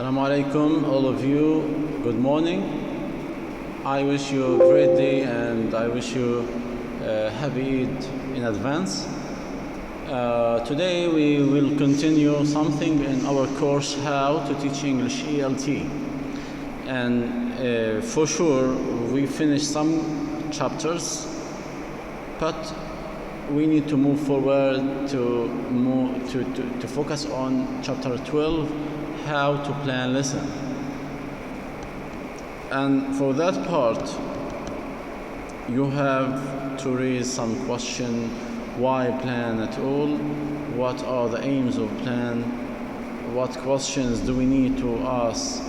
Assalamu alaikum, all of you. Good morning. I wish you a great day and I wish you happy Eid in advance. Today we will continue something in our course How to Teach English ELT. And for sure we finished some chapters, but we need to move forward to focus on chapter 12, how to plan lesson. And for that part you have to raise some question: why plan at all? What are the aims of plan? What questions do we need to ask?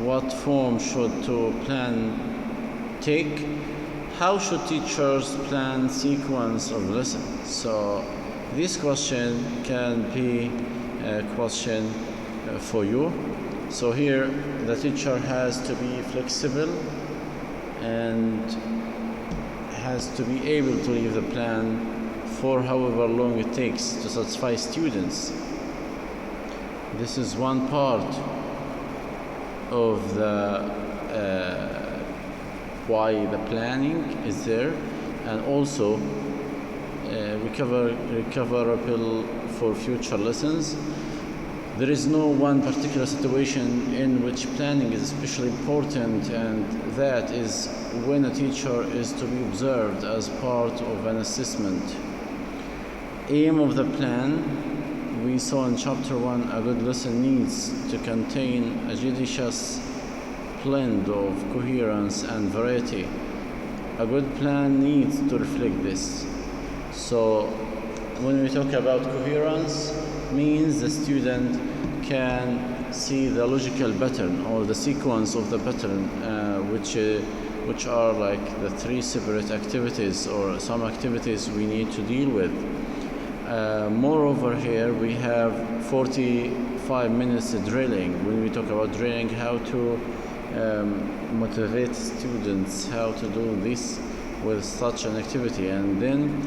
What form should to plan take? How should teachers plan sequence of lessons? So this question can be a question for you. So here the teacher has to be flexible and has to be able to leave the plan for however long it takes to satisfy students. This is one part of the why the planning is there, and also recoverable for future lessons. There is no one particular situation in which planning is especially important, and that is when a teacher is to be observed as part of an assessment. Aim of the plan, we saw in chapter 1, a good lesson needs to contain a judicious blend of coherence and variety. A good plan needs to reflect this. So when we talk about coherence, means the student can see the logical pattern or the sequence of the pattern, which are like the three separate activities or some activities we need to deal with. Moreover, here we have 45 minutes drilling. When we talk about drilling, how to motivate students how to do this with such an activity, and then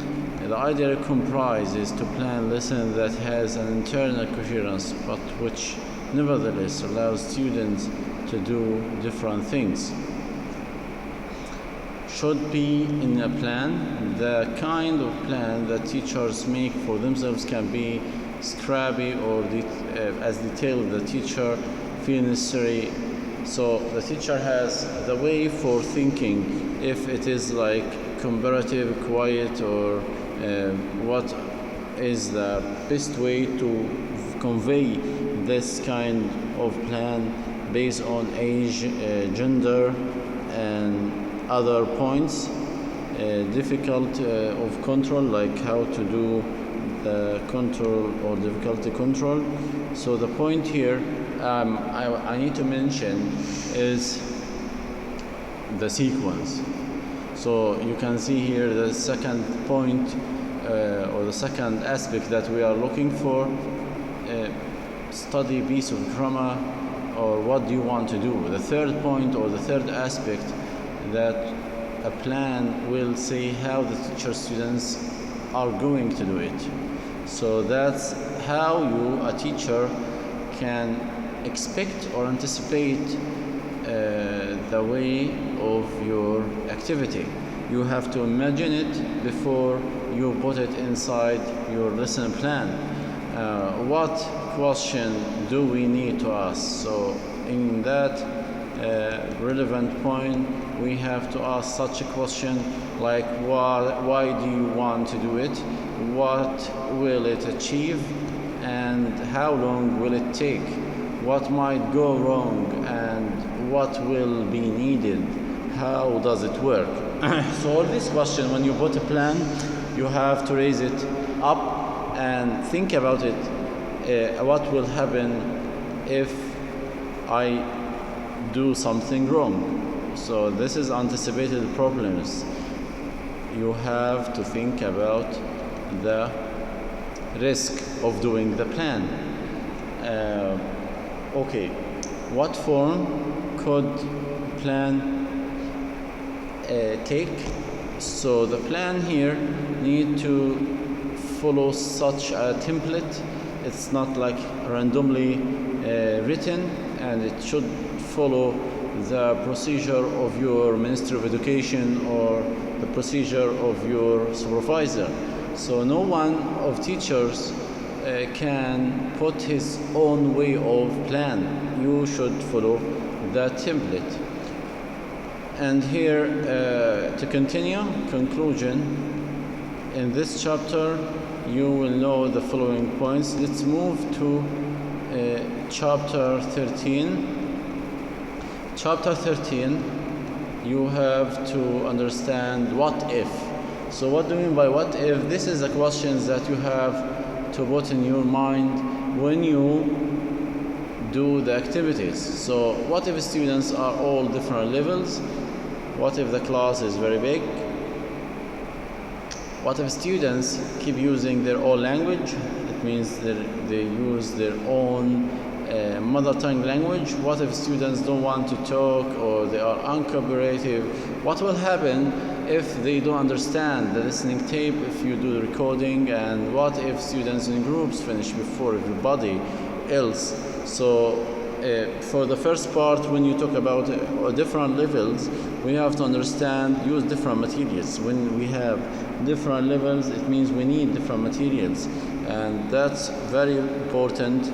the idea comprises to plan lesson that has an internal coherence, but which nevertheless allows students to do different things. Should be in a plan. The kind of plan that teachers make for themselves can be scrappy or as detailed the teacher feels necessary. So the teacher has the way for thinking, if it is like comparative, quiet, or what is the best way to convey this kind of plan based on age, gender, and other points. Difficult of control, like how to do the control or difficulty control. So the point here I need to mention is the sequence. So you can see here the second point or the second aspect that we are looking for. Study piece of grammar, or what do you want to do? The third point or the third aspect, that a plan will say how the teacher students are going to do it. So that's how you, a teacher, can expect or anticipate the way of your activity. You have to imagine it before you put it inside your lesson plan. What question do we need to ask? So in that relevant point, we have to ask such a question like, why do you want to do it? What will it achieve? And how long will it take? What might go wrong and what will be needed? How does it work? So all this question, when you put a plan, you have to raise it up and think about it. What will happen if I do something wrong? So this is anticipated problems. You have to think about the risk of doing the plan. Okay, what form could plan take? So the plan here need to follow such a template. It's not like randomly written. and it should follow the procedure of your Ministry of Education or the procedure of your supervisor. So no one of teachers can put his own way of plan. You should follow that template. And here, to continue, conclusion, in this chapter, you will know the following points. Let's move to chapter 13. Chapter 13, you have to understand what if. So what do you mean by what if? This is the questions that you have to put in your mind when you do the activities. So what if students are all different levels? What if the class is very big? What if students keep using their own language? It means they use their own mother tongue language. What if students don't want to talk or they are uncooperative? What will happen if they don't understand the listening tape if you do the recording? And what if students in groups finish before everybody else? So for the first part, when you talk about different levels, we have to understand, use different materials. When we have different levels, it means we need different materials, and that's very important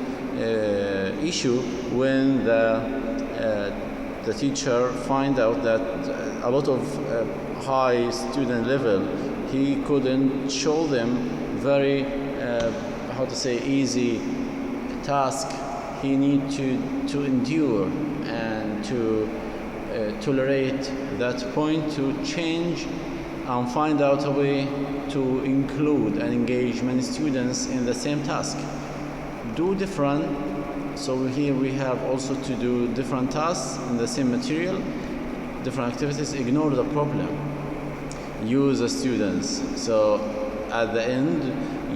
issue when the teacher find out that a lot of high student level, he couldn't show them very easy task. He need to endure and to tolerate that point, to change and find out a way to include and engage many students in the same task. Do different. So here we have also to do different tasks in the same material, different activities. Ignore the problem. Use the students. So at the end,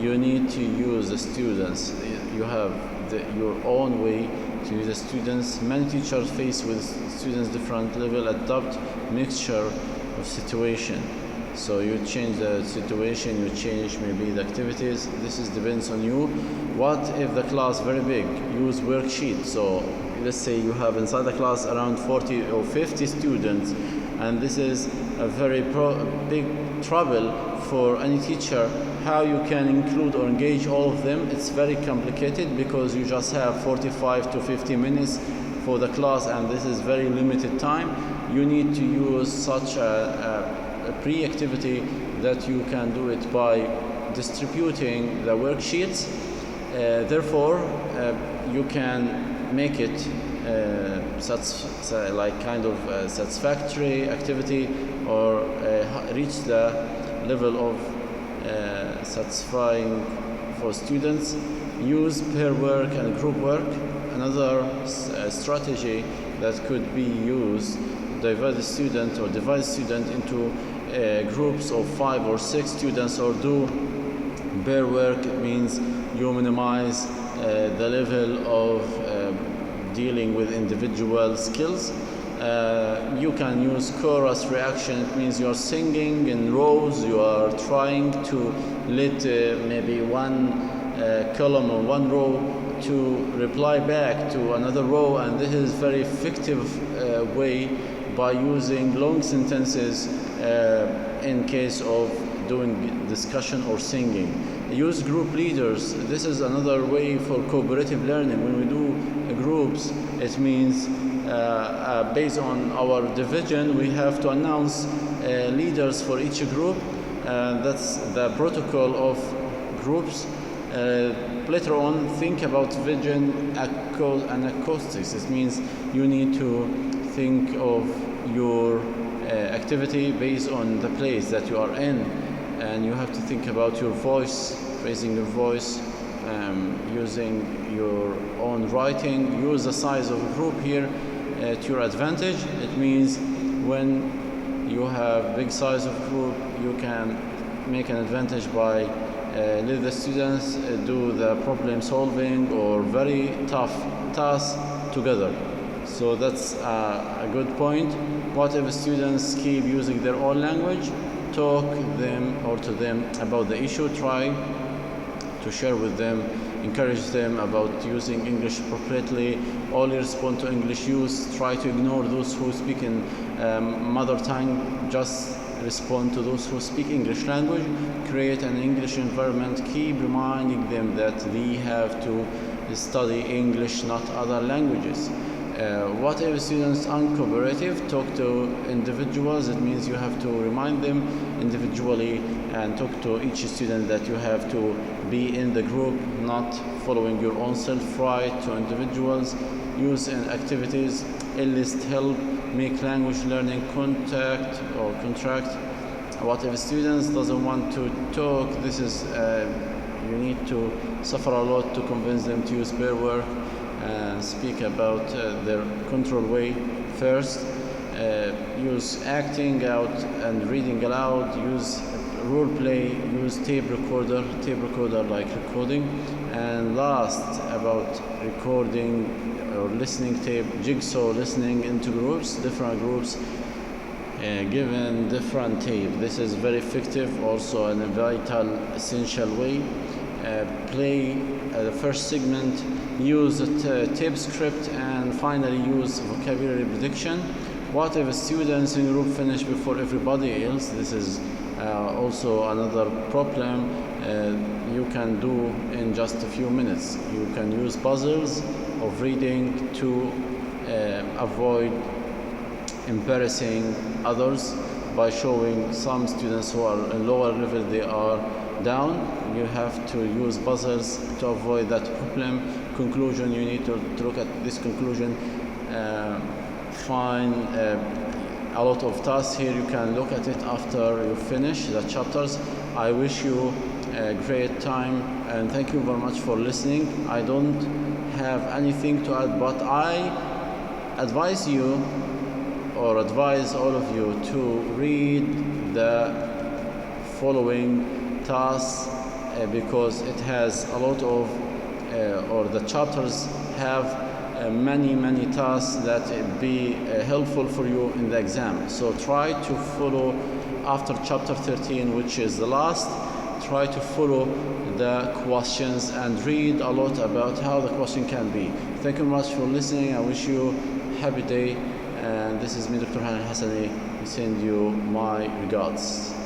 you need to use the students. You have your own way to use the students. Many teachers face with students different level, adopt mixture of situation. So you change the situation, you change maybe the activities. This depends on you. What if the class very big? Use worksheet. So let's say you have inside the class around 40 or 50 students, and this is a very big trouble for any teacher. How you can include or engage all of them? It's very complicated because you just have 45 to 50 minutes for the class, and this is very limited time. You need to use such a pre-activity that you can do it by distributing the worksheets. Therefore, you can make it satisfactory activity, or reach the level of satisfying for students. Use pair work and group work. Another strategy that could be used, divide the student into groups of 5 or 6 students, or do pair work. It means you minimize the level of dealing with individual skills. You can use chorus reaction. It means you are singing in rows. You are trying to let maybe one column or one row to reply back to another row, and this is very effective way by using long sentences in case of doing discussion or singing. Use group leaders. This is another way for cooperative learning. When we do groups, it means based on our division, we have to announce leaders for each group. That's the protocol of groups. Later on, think about vision and acoustics. It means you need to think of your activity based on the place that you are in, and you have to think about your voice, raising your voice, using your own writing. Use the size of a group here to your advantage. It means when you have big size of group, you can make an advantage by let the students do the problem solving or very tough tasks together. So that's a good point. What if students keep using their own language? Talk them or to them about the issue. Try to share with them encourage them about using English appropriately. Only respond to English use. Try to ignore those who speak in mother tongue. Just respond to those who speak English language. Create an English environment. Keep reminding them that they have to study English, not other languages. What if students are uncooperative? Talk to individuals. It means you have to remind them individually and talk to each student that you have to be in the group, not following your own self. Write to individuals. Use in activities. Enlist help. Make language learning contact or contract. What if students doesn't want to talk? This is you need to suffer a lot to convince them to use pair work and speak about their control way first. Use acting out and reading aloud. Use role play. Use tape recorder like recording. And last, about recording or listening tape, jigsaw listening into groups, different groups, given different tape. This is very effective, also in a vital, essential way. Play the first segment, use the tape script, and finally use vocabulary prediction. What if students in group finish before everybody else? This is also another problem you can do in just a few minutes. You can use puzzles of reading to avoid embarrassing others by showing some students who are in lower level they are down. You have to use puzzles to avoid that problem. Conclusion, you need to look at this conclusion. Find a lot of tasks here. You can look at it after you finish the chapters. I wish you a great time and thank you very much for listening. I don't have anything to add, but I advise you or advise all of you to read the following tasks because it has a lot of or the chapters have many tasks that be helpful for you in the exam. So try to follow after chapter 13, which is the last. Try to follow the questions and read a lot about how the question can be. Thank you very much for listening. I wish you a happy day. And this is me, Dr. Hani Alhasnai. I send you my regards.